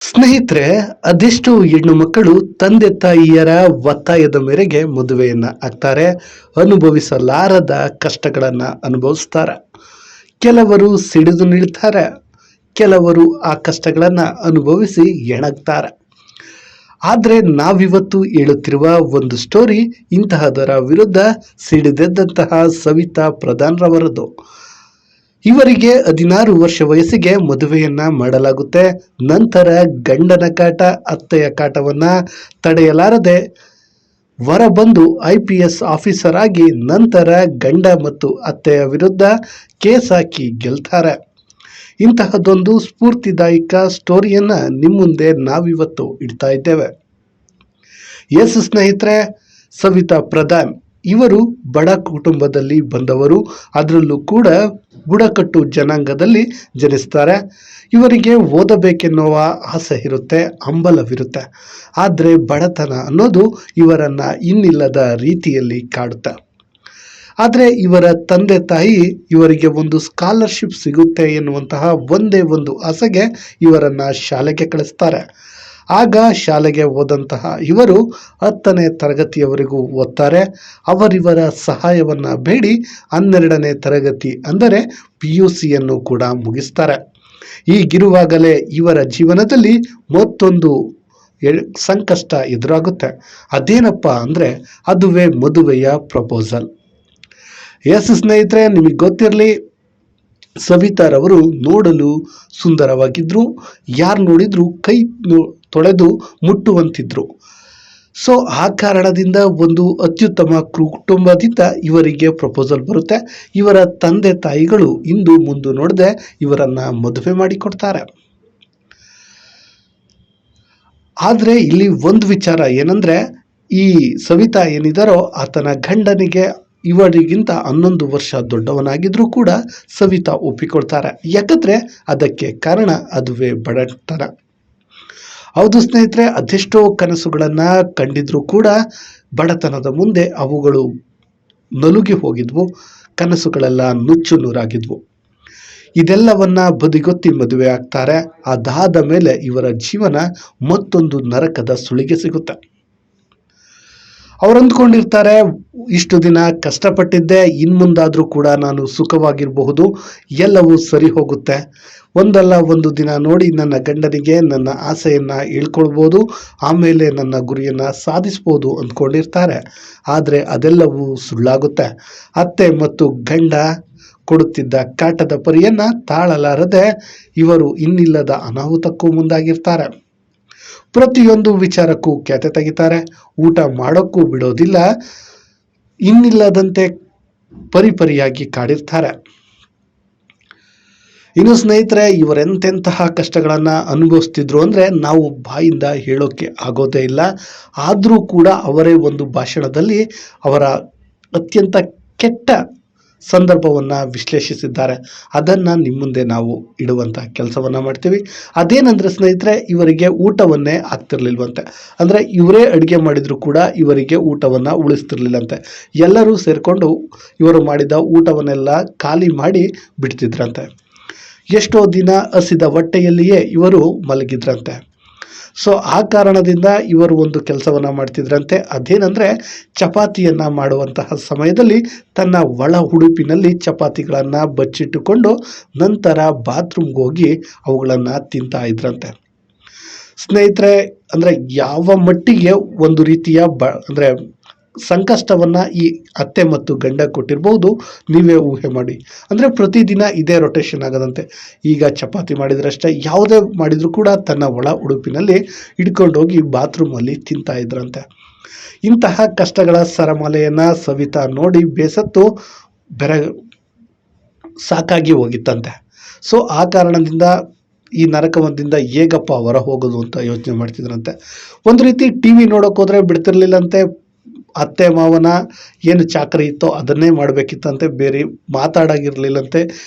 ಸ್ನೇಹಿತರೆ, ಅದೆಷ್ಟು ಹೆಣ್ಣು ಮಕ್ಕಳು ತಂದೆ ತಾಯಿಯರ ಒತ್ತಾಯದ ಮೇರೆಗೆ ಮದುವೆಯನ್ನ ಆಗ್ತಾರೆ. ಅನುಭವಿಸಲಾರದ ಕಷ್ಟಗಳನ್ನ ಅನುಭವಿಸ್ತಾರೆ. ಕೆಲವರು ಸಿಡಿದು ನಿಲ್ತಾರೆ, ಕೆಲವರು ಆ ಕಷ್ಟಗಳನ್ನ ಅನುಭವಿಸಿ ಎಣಗ್ತಾರೆ. ಆದ್ರೆ ನಾವಿವತ್ತು ಹೇಳುತ್ತಿರುವ ಒಂದು ಸ್ಟೋರಿ ಇಂತಹದರ ವಿರುದ್ಧ ಸಿಡಿದೆದ್ದಂತಹ ಸವಿತಾ ಪ್ರಧಾನ್ ರವರದು. ಇವರಿಗೆ 16 ವರ್ಷ ವಯಸ್ಸಿಗೆ ಮದುವೆಯನ್ನ ಮಾಡಲಾಗುತ್ತೆ. ನಂತರ ಗಂಡನ ಕಾಟ, ಅತ್ತೆಯ ಕಾಟವನ್ನ ತಡೆಯಲಾರದೆ ಹೊರಬಂದು IPS ಆಫೀಸರ್ ಆಗಿ ನಂತರ ಗಂಡ ಮತ್ತು ಅತ್ತೆಯ ವಿರುದ್ಧ ಕೇಸ್ ಹಾಕಿ ಗೆಲ್ತಾರೆ. ಇಂತಹದೊಂದು ಸ್ಫೂರ್ತಿದಾಯಕ ಸ್ಟೋರಿಯನ್ನ ನಿಮ್ಮ ಮುಂದೆ ನಾವಿವತ್ತು ಇಡ್ತಾ ಇದ್ದೇವೆ. ಎಸ್ ಸ್ನೇಹಿತರೆ, ಸವಿತಾ ಪ್ರಧಾನ್ ಇವರು ಬಡ ಕುಟುಂಬದಲ್ಲಿ ಬಂದವರು. ಅದರಲ್ಲೂ ಕೂಡ ಬುಡಕಟ್ಟು ಜನಾಂಗದಲ್ಲಿ ಜನಿಸ್ತಾರೆ. ಇವರಿಗೆ ಓದಬೇಕೆನ್ನುವ ಆಸೆ ಇರುತ್ತೆ, ಹಂಬಲವಿರುತ್ತೆ. ಆದರೆ ಬಡತನ ಅನ್ನೋದು ಇವರನ್ನ ಇನ್ನಿಲ್ಲದ ರೀತಿಯಲ್ಲಿ ಕಾಡುತ್ತೆ. ಆದರೆ ಇವರ ತಂದೆ ತಾಯಿ ಇವರಿಗೆ ಒಂದು ಸ್ಕಾಲರ್ಶಿಪ್ ಸಿಗುತ್ತೆ ಎನ್ನುವಂತಹ ಒಂದೇ ಒಂದು ಆಸೆಗೆ ಇವರನ್ನ ಶಾಲೆಗೆ ಕಳಿಸ್ತಾರೆ. ಆಗ ಶಾಲೆಗೆ ಹೋದಂತಹ ಇವರು 10ನೇ ತರಗತಿಯವರೆಗೂ ಓದ್ತಾರೆ. ಅವರಿವರ ಸಹಾಯವನ್ನ ಬೇಡಿ 12ನೇ ತರಗತಿ ಅಂದರೆ PUCಯನ್ನು ಕೂಡ ಮುಗಿಸ್ತಾರೆ. ಹೀಗಿರುವಾಗಲೇ ಇವರ ಜೀವನದಲ್ಲಿ ಮತ್ತೊಂದು ಸಂಕಷ್ಟ ಎದುರಾಗುತ್ತೆ. ಅದೇನಪ್ಪ ಅಂದರೆ ಅದುವೇ ಮದುವೆಯ ಪ್ರಪೋಸಲ್. ಎಸ್ ಸ್ನೇಹಿತರೆ, ನಿಮಗೆ ಗೊತ್ತಿರಲಿ, ಸವಿತಾರವರು ನೋಡಲು ಸುಂದರವಾಗಿದ್ರು. ಯಾರು ನೋಡಿದ್ರು ಕೈ ತೊಳೆದು ಮುಟ್ಟುವಂತಿದ್ರು. ಸೊ ಆ ಕಾರಣದಿಂದ ಒಂದು ಅತ್ಯುತ್ತಮ ಕುಟುಂಬದಿಂದ ಇವರಿಗೆ ಪ್ರಪೋಸಲ್ ಬರುತ್ತೆ. ಇವರ ತಂದೆ ತಾಯಿಗಳು ಇಂದು ಮುಂದೆ ನೋಡದೆ ಇವರನ್ನ ಮದುವೆ ಮಾಡಿಕೊಡ್ತಾರೆ. ಆದರೆ ಇಲ್ಲಿ ಒಂದು ವಿಚಾರ ಏನಂದ್ರೆ, ಈ ಸವಿತಾ ಏನಿದಾರೋ ಆತನ ಗಂಡನಿಗೆ ಇವರಿಗಿಂತ 11 ವರ್ಷ ದೊಡ್ಡವನಾಗಿದ್ರೂ ಕೂಡ ಸವಿತಾ ಒಪ್ಪಿಕೊಳ್ತಾರೆ. ಯಾಕಂದ್ರೆ ಅದಕ್ಕೆ ಕಾರಣ ಅದುವೇ ಬಡತನ. ಹೌದು ಸ್ನೇಹಿತರೆ, ಅದೆಷ್ಟೋ ಕನಸುಗಳನ್ನ ಕಂಡಿದ್ರು ಕೂಡ ಬಡತನದ ಮುಂದೆ ಅವುಗಳು ನಲುಗಿ ಹೋಗಿದ್ವು. ಕನಸುಗಳೆಲ್ಲ ನುಚ್ಚು ನೂರಾಗಿದ್ವು. ಇದೆಲ್ಲವನ್ನ ಬದಿಗೊತ್ತಿ ಮದುವೆ ಆಗ್ತಾರೆ. ಅದಾದ ಮೇಲೆ ಇವರ ಜೀವನ ಮತ್ತೊಂದು ನರಕದ ಸುಳಿಗೆ ಸಿಗುತ್ತೆ. ಅವ್ರು ಅಂದ್ಕೊಂಡಿರ್ತಾರೆ, ಇಷ್ಟು ದಿನ ಕಷ್ಟಪಟ್ಟಿದ್ದೆ, ಇನ್ಮುಂದಾದ್ರೂ ಕೂಡ ನಾನು ಸುಖವಾಗಿರಬಹುದು, ಎಲ್ಲವೂ ಸರಿ ಹೋಗುತ್ತೆ, ಒಂದಲ್ಲ ಒಂದು ದಿನ ನೋಡಿ ನನ್ನ ಗಂಡನಿಗೆ ನನ್ನ ಆಸೆಯನ್ನ ಹೇಳ್ಕೊಳ್ಬೋದು, ಆಮೇಲೆ ನನ್ನ ಗುರಿಯನ್ನ ಸಾಧಿಸ್ಬೋದು ಅಂದ್ಕೊಂಡಿರ್ತಾರೆ. ಆದರೆ ಅದೆಲ್ಲವೂ ಸುಳ್ಳಾಗುತ್ತೆ. ಅತ್ತೆ ಮತ್ತು ಗಂಡ ಕೊಡುತ್ತಿದ್ದ ಕಾಟದ ಪರಿಯನ್ನ ತಾಳಲಾರದೆ ಇವರು ಇನ್ನಿಲ್ಲದ ಅನಾಹುತಕ್ಕೂ ಮುಂದಾಗಿರ್ತಾರೆ. ಪ್ರತಿಯೊಂದು ವಿಚಾರಕ್ಕೂ ಕ್ಯಾತೆ ತೆಗಿತಾರೆ. ಊಟ ಮಾಡೋಕ್ಕೂ ಬಿಡೋದಿಲ್ಲ. ಇನ್ನಿಲ್ಲದಂತೆ ಪರಿಪರಿಯಾಗಿ ಕಾಡಿರ್ತಾರೆ. ಇನ್ನು ಸ್ನೇಹಿತರೆ, ಇವರೆಂತೆಂತಹ ಕಷ್ಟಗಳನ್ನ ಅನುಭವಿಸ್ತಿದ್ರು ಅಂದ್ರೆ ನಾವು ಬಾಯಿಂದ ಹೇಳೋಕೆ ಆಗೋದೇ ಇಲ್ಲ. ಆದರೂ ಕೂಡ ಅವರೇ ಒಂದು ಭಾಷಣದಲ್ಲಿ ಅವರ ಅತ್ಯಂತ ಕೆಟ್ಟ ಸಂದರ್ಭವನ್ನ ವಿಶ್ಲೇಷಿಸಿದ್ದಾರೆ. ಅದನ್ನ ನಿಮ್ಮ ಮುಂದೆ ನಾವು ಇಡುವಂತ ಕೆಲಸವನ್ನ ಮಾಡ್ತೀವಿ. ಅದೇನಂದ್ರೆ ಸ್ನೇಹಿತರೆ, ಇವರಿಗೆ ಊಟವನ್ನೇ ಆಗ್ತಿರ್ಲಿಲ್ವಂತೆ. ಅಂದ್ರೆ ಇವರೇ ಅಡುಗೆ ಮಾಡಿದ್ರು ಕೂಡ ಇವರಿಗೆ ಊಟವನ್ನ ಉಳಿಸ್ತಿರ್ಲಿಲ್ಲಂತೆ. ಎಲ್ಲರೂ ಸೇರ್ಕೊಂಡು ಇವರು ಮಾಡಿದ ಊಟವನ್ನೆಲ್ಲ ಖಾಲಿ ಮಾಡಿ ಬಿಡ್ತಿದ್ರಂತೆ. ಎಷ್ಟೋ ದಿನ ಹಸಿದ ಹೊಟ್ಟೆಯಲ್ಲಿಯೇ ಇವರು ಮಲಗಿದ್ರಂತೆ. ಸೊ ಆ ಕಾರಣದಿಂದ ಇವರು ಒಂದು ಕೆಲಸವನ್ನ ಮಾಡ್ತಿದ್ರಂತೆ. ಅದೇನಂದ್ರೆ, ಚಪಾತಿಯನ್ನ ಮಾಡುವಂತಹ ಸಮಯದಲ್ಲಿ ತನ್ನ ಒಳ ಉಡುಪಿನಲ್ಲಿ ಚಪಾತಿಗಳನ್ನ ಬಚ್ಚಿಟ್ಟುಕೊಂಡು ನಂತರ ಬಾತ್ರೂಮ್ಗೆ ಹೋಗಿ ಅವುಗಳನ್ನ ತಿಂತಾ ಇದ್ರಂತೆ. ಸ್ನೇಹಿತರೆ, ಅಂದ್ರೆ ಯಾವ ಮಟ್ಟಿಗೆ ಒಂದು ರೀತಿಯ ಅಂದ್ರೆ ಸಂಕಷ್ಟವನ್ನ ಈ ಅತ್ತೆ ಮತ್ತು ಗಂಡ ಕೊಟ್ಟಿರ್ಬಹುದು, ನೀವೇ ಊಹೆ ಮಾಡಿ. ಅಂದ್ರೆ ಪ್ರತಿದಿನ ಇದೇ ರೊಟೇಷನ್ ಆಗದಂತೆ. ಈಗ ಚಪಾತಿ ಮಾಡಿದ್ರಷ್ಟೇ, ಯಾವುದೇ ಮಾಡಿದ್ರು ಕೂಡ ತನ್ನ ಒಳ ಉಡುಪಿನಲ್ಲಿ ಹಿಡ್ಕೊಂಡೋಗಿ ಬಾತ್ರೂಮಲ್ಲಿ ತಿಂತಾ ಇದ್ರಂತೆ. ಇಂತಹ ಕಷ್ಟಗಳ ಸರಮಾಲೆಯನ್ನ ಸವಿತಾ ನೋಡಿ ಬೇಸತ್ತು ಸಾಕಾಗಿ ಹೋಗಿತ್ತಂತೆ. ಸೊ ಆ ಕಾರಣದಿಂದ ಈ ನರಕದಿಂದ ಹೇಗಪ್ಪ ಹೊರ ಹೋಗೋದು ಅಂತ ಯೋಚನೆ ಮಾಡ್ತಿದ್ರಂತೆ. ಒಂದು ರೀತಿ TV ನೋಡೋಕೆ ಹೋದ್ರೆ ಬಿಡ್ತಿರ್ಲಿಲ್ಲಂತೆ. ಅತ್ತೆ ಮಾವನ ಏನು ಚಾಕರಿ ಇತ್ತೋ ಅದನ್ನೇ ಮಾಡಬೇಕಿತ್ತಂತೆ, ಬೇರೆ ಮಾತಾಡಾಗಿರ್ಲಿಲ್ಲಂತೆ.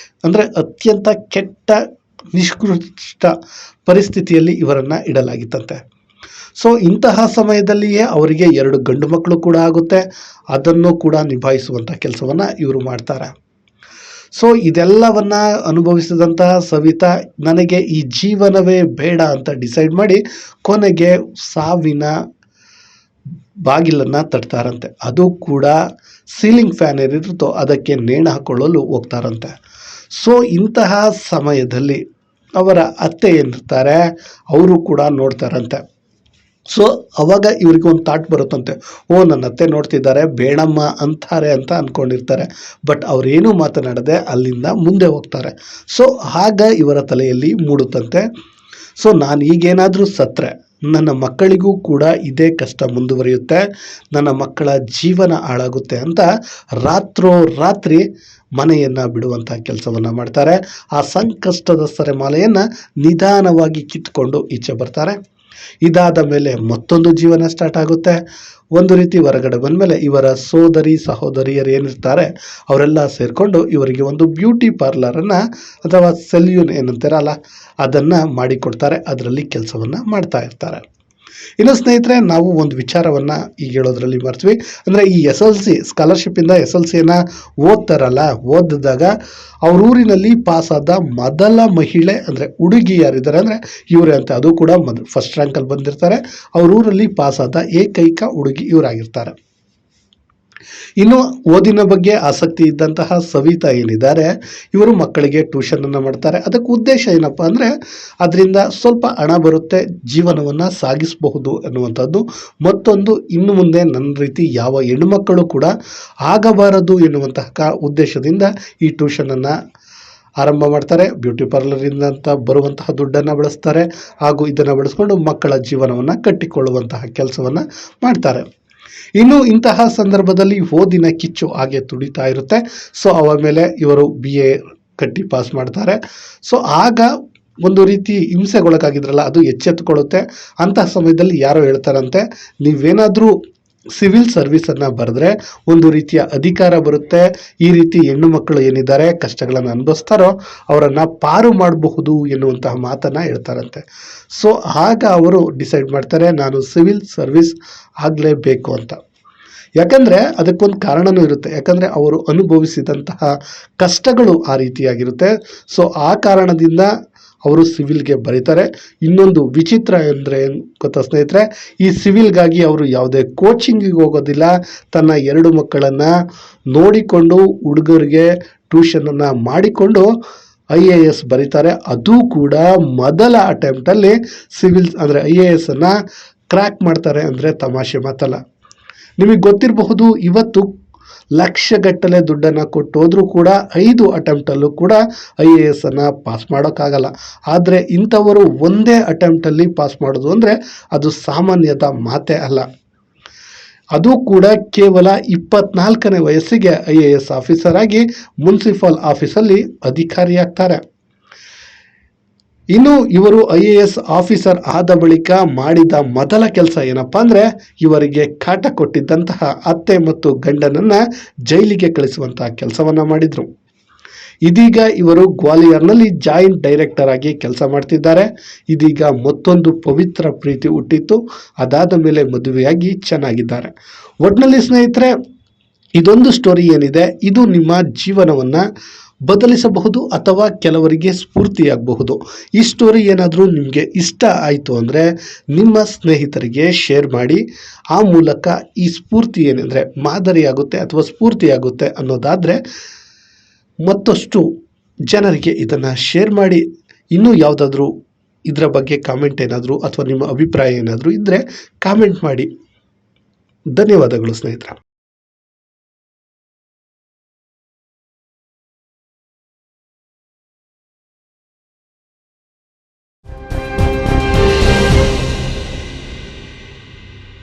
ಅಂದರೆ ಅತ್ಯಂತ ಕೆಟ್ಟ ನಿಷ್ಕೃಷ್ಟ ಪರಿಸ್ಥಿತಿಯಲ್ಲಿ ಇವರನ್ನ ಇಡಲಾಗಿತ್ತಂತೆ. ಸೊ ಇಂತಹ ಸಮಯದಲ್ಲಿಯೇ ಅವರಿಗೆ 2 ಗಂಡು ಮಕ್ಕಳು ಕೂಡ ಆಗುತ್ತೆ. ಅದನ್ನು ಕೂಡ ನಿಭಾಯಿಸುವಂಥ ಕೆಲಸವನ್ನ ಇವರು ಮಾಡ್ತಾರೆ. ಸೊ ಇದೆಲ್ಲವನ್ನ ಅನುಭವಿಸಿದಂತಹ ಸವಿತಾ ನನಗೆ ಈ ಜೀವನವೇ ಬೇಡ ಅಂತ ಡಿಸೈಡ್ ಮಾಡಿ ಕೊನೆಗೆ ಸಾವಿನ ಬಾಗಿಲನ್ನು ತಟ್ತಾರಂತೆ. ಅದು ಕೂಡ ಸೀಲಿಂಗ್ ಫ್ಯಾನ್ ಏನಿರುತ್ತೋ ಅದಕ್ಕೆ ನೇಣು ಹಾಕೊಳ್ಳಲು ಹೋಗ್ತಾರಂತೆ. ಸೊ ಇಂತಹ ಸಮಯದಲ್ಲಿ ಅವರ ಅತ್ತೆ ಏನಿರ್ತಾರೆ ಅವರು ಕೂಡ ನೋಡ್ತಾರಂತೆ. ಸೊ ಅವಾಗ ಇವ್ರಿಗೆ ಒಂದು ಥಾಟ್ ಬರುತ್ತಂತೆ, ಓ ನನ್ನ ಅತ್ತೆ ನೋಡ್ತಿದ್ದಾರೆ ಬೇಡಮ್ಮ ಅಂತಾರೆ ಅಂತ ಅಂದ್ಕೊಂಡಿರ್ತಾರೆ. ಬಟ್ ಅವರೇನು ಮಾತನಾಡದೆ ಅಲ್ಲಿಂದ ಮುಂದೆ ಹೋಗ್ತಾರೆ. ಸೊ ಆಗ ಇವರ ತಲೆಯಲ್ಲಿ ಮೂಡುತ್ತಂತೆ, ಸೊ ನಾನು ಈಗೇನಾದರೂ ಸತ್ತರೆ ನನ್ನ ಮಕ್ಕಳಿಗೂ ಕೂಡ ಇದೇ ಕಷ್ಟ ಮುಂದುವರಿಯುತ್ತೆ, ನನ್ನ ಮಕ್ಕಳ ಜೀವನ ಹಾಳಾಗುತ್ತೆ ಅಂತ ರಾತ್ರೋರಾತ್ರಿ ಮನೆಯನ್ನು ಬಿಡುವಂಥ ಕೆಲಸವನ್ನು ಮಾಡ್ತಾರೆ. ಆ ಸಂಕಷ್ಟದ ಸೆರೆಮಾಲೆಯನ್ನು ನಿಧಾನವಾಗಿ ಕಿತ್ಕೊಂಡು ಈಚೆ ಬರ್ತಾರೆ. ಇದಾದ ಮೇಲೆ ಮತ್ತೊಂದು ಜೀವನ ಸ್ಟಾರ್ಟ್ ಆಗುತ್ತೆ. ಒಂದು ರೀತಿ ಹೊರಗಡೆ ಬಂದಮೇಲೆ ಇವರ ಸಹೋದರಿಯರು ಏನಿರ್ತಾರೆ ಅವರೆಲ್ಲ ಸೇರಿಕೊಂಡು ಇವರಿಗೆ ಒಂದು ಬ್ಯೂಟಿ ಪಾರ್ಲರನ್ನು ಅಥವಾ ಸೆಲ್ಯೂನ್ ಏನಂತಾರಲ್ಲ ಅದನ್ನು ಮಾಡಿಕೊಡ್ತಾರೆ. ಅದರಲ್ಲಿ ಕೆಲಸವನ್ನು ಮಾಡ್ತಾ ಇರ್ತಾರೆ. ಇನ್ನು ಸ್ನೇಹಿತರೆ, ನಾವು ಒಂದು ವಿಚಾರವನ್ನು ಈಗ ಹೇಳೋದ್ರಲ್ಲಿ ಮರ್ತೀವಿ. ಅಂದರೆ ಈ SLC ಸ್ಕಾಲರ್ಶಿಪ್ಪಿಂದ SLCಯನ್ನು ಓದ್ತಾರಲ್ಲ, ಓದಿದಾಗ ಅವ್ರ ಊರಿನಲ್ಲಿ ಪಾಸಾದ ಮೊದಲ ಮಹಿಳೆ ಅಂದರೆ ಹುಡುಗಿ ಯಾರಿದ್ದಾರೆ ಅಂದರೆ ಇವರೇ ಅಂತ. ಅದು ಕೂಡ ಫಸ್ಟ್ ರ್ಯಾಂಕಲ್ಲಿ ಬಂದಿರ್ತಾರೆ. ಅವ್ರ ಊರಲ್ಲಿ ಪಾಸಾದ ಏಕೈಕ ಹುಡುಗಿ ಇವರಾಗಿರ್ತಾರೆ. ಇನ್ನು ಓದಿನ ಬಗ್ಗೆ ಆಸಕ್ತಿ ಇದ್ದಂತಹ ಸವಿತಾ ಏನಿದ್ದಾರೆ ಇವರು ಮಕ್ಕಳಿಗೆ ಟ್ಯೂಷನನ್ನು ಮಾಡ್ತಾರೆ. ಅದಕ್ಕೆ ಉದ್ದೇಶ ಏನಪ್ಪ ಅಂದರೆ ಅದರಿಂದ ಸ್ವಲ್ಪ ಹಣ ಬರುತ್ತೆ, ಜೀವನವನ್ನು ಸಾಗಿಸಬಹುದು ಅನ್ನುವಂಥದ್ದು. ಮತ್ತೊಂದು ಇನ್ನು ಮುಂದೆ ನನ್ನ ರೀತಿ ಯಾವ ಹೆಣ್ಣುಮಕ್ಕಳು ಕೂಡ ಆಗಬಾರದು ಎನ್ನುವಂತಹ ಉದ್ದೇಶದಿಂದ ಈ ಟ್ಯೂಷನನ್ನು ಆರಂಭ ಮಾಡ್ತಾರೆ. ಬ್ಯೂಟಿ ಪಾರ್ಲರಿಂದ ಅಂತ ಬರುವಂತಹ ದುಡ್ಡನ್ನು ಬಳಸ್ತಾರೆ ಹಾಗೂ ಇದನ್ನು ಬಳಸ್ಕೊಂಡು ಮಕ್ಕಳ ಜೀವನವನ್ನು ಕಟ್ಟಿಕೊಳ್ಳುವಂತಹ ಕೆಲಸವನ್ನು ಮಾಡ್ತಾರೆ. ಇನ್ನು ಇಂತಹ ಸಂದರ್ಭದಲ್ಲಿ ಓದಿನ ಕಿಚ್ಚು ಹಾಗೆ ತುಡಿತಾ ಇರುತ್ತೆ. ಸೊ ಅವರ ಮೇಲೆ ಇವರು BA ಕಟ್ಟಿ ಪಾಸ್ ಮಾಡ್ತಾರೆ. ಸೊ ಆಗ ಒಂದು ರೀತಿ ಹಿಂಸೆಗೊಳಗಾಗಿದ್ರಲ್ಲ ಅದು ಎಚ್ಚೆತ್ತುಕೊಳ್ಳುತ್ತೆ. ಅಂತಹ ಸಮಯದಲ್ಲಿ ಯಾರೋ ಹೇಳ್ತಾರಂತೆ, ನೀವೇನಾದರೂ ಸಿವಿಲ್ ಸರ್ವಿಸನ್ನು ಬರೆದ್ರೆ ಒಂದು ರೀತಿಯ ಅಧಿಕಾರ ಬರುತ್ತೆ, ಈ ರೀತಿ ಹೆಣ್ಣು ಮಕ್ಕಳು ಏನಿದ್ದಾರೆ ಕಷ್ಟಗಳನ್ನು ಅನುಭವಿಸ್ತಾರೋ ಅವರನ್ನು ಪಾರು ಮಾಡಬಹುದು ಎನ್ನುವಂತಹ ಮಾತನ್ನು ಹೇಳ್ತಾರಂತೆ. ಸೊ ಆಗ ಅವರು ಡಿಸೈಡ್ ಮಾಡ್ತಾರೆ, ನಾನು ಸಿವಿಲ್ ಸರ್ವಿಸ್ ಆಗಲೇಬೇಕು ಅಂತ. ಯಾಕಂದರೆ ಅದಕ್ಕೊಂದು ಕಾರಣವೂ ಇರುತ್ತೆ. ಯಾಕಂದರೆ ಅವರು ಅನುಭವಿಸಿದಂತಹ ಕಷ್ಟಗಳು ಆ ರೀತಿಯಾಗಿರುತ್ತೆ. ಸೊ ಆ ಕಾರಣದಿಂದ ಅವರು ಸಿವಿಲ್ಗೆ ಬರೀತಾರೆ. ಇನ್ನೊಂದು ವಿಚಿತ್ರ ಅಂದರೆ ಏನು ಗೊತ್ತಾ ಸ್ನೇಹಿತರೆ, ಈ ಸಿವಿಲ್ಗಾಗಿ ಅವರು ಯಾವುದೇ ಕೋಚಿಂಗಿಗೆ ಹೋಗೋದಿಲ್ಲ. ತನ್ನ 2 ಮಕ್ಕಳನ್ನು ನೋಡಿಕೊಂಡು ಹುಡುಗರಿಗೆ ಟ್ಯೂಷನನ್ನು ಮಾಡಿಕೊಂಡು IAS ಬರೀತಾರೆ. ಅದು ಕೂಡ ಮೊದಲ ಅಟೆಂಪ್ಟಲ್ಲಿ ಸಿವಿಲ್ ಅಂದರೆ IAS ಅನ್ನು ಕ್ರ್ಯಾಕ್ ಮಾಡ್ತಾರೆ. ಅಂದರೆ ತಮಾಷೆ ಮಾತಲ್ಲ. ನಿಮಗೆ ಗೊತ್ತಿರಬಹುದು, ಇವತ್ತು ಲಕ್ಷಗಟ್ಟಲೆ ದುಡ್ಡನ್ನು ಕೊಟ್ಟು ಹೋದರೂ ಕೂಡ 5 ಅಟೆಂಪ್ಟಲ್ಲೂ ಕೂಡ IAS ಅನ್ನು ಪಾಸ್ ಮಾಡೋಕ್ಕಾಗಲ್ಲ. ಆದರೆ ಇಂಥವರು ಒಂದೇ ಅಟೆಂಪ್ಟಲ್ಲಿ ಪಾಸ್ ಮಾಡೋದು ಅಂದರೆ ಅದು ಸಾಮಾನ್ಯದ ಮಾತೇ ಅಲ್ಲ. ಅದು ಕೂಡ ಕೇವಲ 24ನೇ ವಯಸ್ಸಿಗೆ IAS ಆಫೀಸರ್ ಆಗಿ ಮುನ್ಸಿಪಲ್ ಆಫೀಸಲ್ಲಿ ಅಧಿಕಾರಿಯಾಗ್ತಾರೆ. ಇನ್ನು ಇವರು IAS ಆಫೀಸರ್ ಆದ ಬಳಿಕ ಮಾಡಿದ ಮೊದಲ ಕೆಲಸ ಏನಪ್ಪ ಅಂದರೆ ಇವರಿಗೆ ಕಾಟ ಕೊಟ್ಟಿದ್ದಂತಹ ಅತ್ತೆ ಮತ್ತು ಗಂಡನನ್ನು ಜೈಲಿಗೆ ಕಳಿಸುವಂತಹ ಕೆಲಸವನ್ನು ಮಾಡಿದರು. ಇದೀಗ ಇವರು ಗ್ವಾಲಿಯರ್ನಲ್ಲಿ ಜಾಯಿಂಟ್ ಡೈರೆಕ್ಟರ್ ಆಗಿ ಕೆಲಸ ಮಾಡ್ತಿದ್ದಾರೆ. ಇದೀಗ ಮತ್ತೊಂದು ಪವಿತ್ರ ಪ್ರೀತಿ ಹುಟ್ಟಿತ್ತು. ಅದಾದ ಮೇಲೆ ಮದುವೆಯಾಗಿ ಚೆನ್ನಾಗಿದ್ದಾರೆ. ಒಟ್ಟಿನಲ್ಲಿ ಸ್ನೇಹಿತರೆ, ಇದೊಂದು ಸ್ಟೋರಿ ಏನಿದೆ ಇದು ನಿಮ್ಮ ಜೀವನವನ್ನು ಬದಲಿಸಬಹುದು ಅಥವಾ ಕೆಲವರಿಗೆ ಸ್ಫೂರ್ತಿಯಾಗಬಹುದು. ಈ ಸ್ಟೋರಿ ಏನಾದರೂ ನಿಮಗೆ ಇಷ್ಟ ಆಯಿತು ಅಂದರೆ ನಿಮ್ಮ ಸ್ನೇಹಿತರಿಗೆ ಶೇರ್ ಮಾಡಿ. ಆ ಮೂಲಕ ಈ ಸ್ಫೂರ್ತಿ ಏನೆಂದರೆ ಮಾದರಿಯಾಗುತ್ತೆ ಅಥವಾ ಸ್ಫೂರ್ತಿಯಾಗುತ್ತೆ ಅನ್ನೋದಾದರೆ ಮತ್ತಷ್ಟು ಜನರಿಗೆ ಇದನ್ನು ಶೇರ್ ಮಾಡಿ. ಇನ್ನೂ ಯಾವುದಾದ್ರೂ ಇದರ ಬಗ್ಗೆ ಕಾಮೆಂಟ್ ಏನಾದರೂ ಅಥವಾ ನಿಮ್ಮ ಅಭಿಪ್ರಾಯ ಏನಾದರೂ ಇದ್ದರೆ ಕಾಮೆಂಟ್ ಮಾಡಿ. ಧನ್ಯವಾದಗಳು ಸ್ನೇಹಿತರೆ.